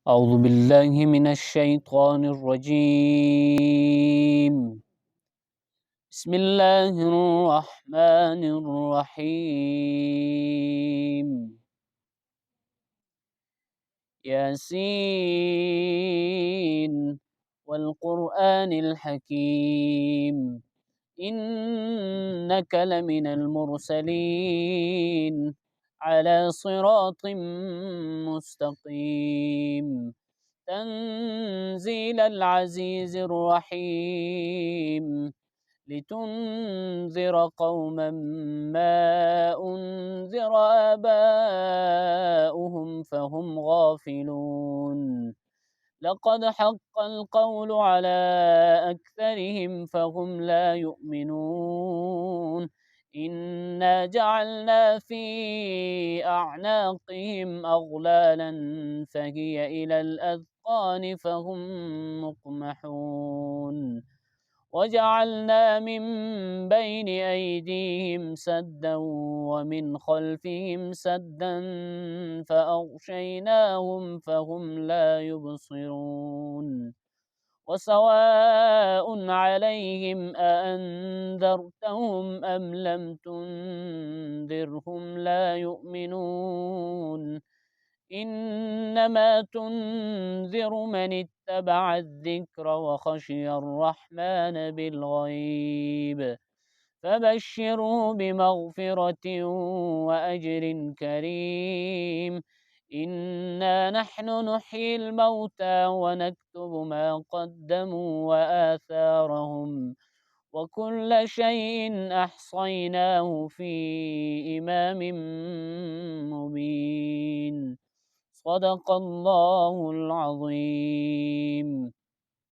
أعوذ بالله من الشيطان الرجيم. بسم الله الرحمن الرحيم. ياسين والقرآن الحكيم إنك لمن المرسلين على صراط مستقيم تنزيل العزيز الرحيم لتنذر قوما ما أنذر آباؤهم فهم غافلون لقد حق القول على أكثرهم فهم لا يؤمنون إنا جعلنا في أعناقهم أغلالا فهي إلى الأذقان فهم مقمحون وجعلنا من بين أيديهم سدا ومن خلفهم سدا فأغشيناهم فهم لا يبصرون وسواء عليهم أأنذرتهم أم لم تنذرهم لا يؤمنون إنما تنذر من اتبع الذكر وخشي الرحمن بالغيب فبشره بمغفرة وأجر كريم إنا نحن نحيي الموتى ونكتب ما قدموا وآثارهم وكل شيء أحصيناه في إمام مبين صدق الله العظيم.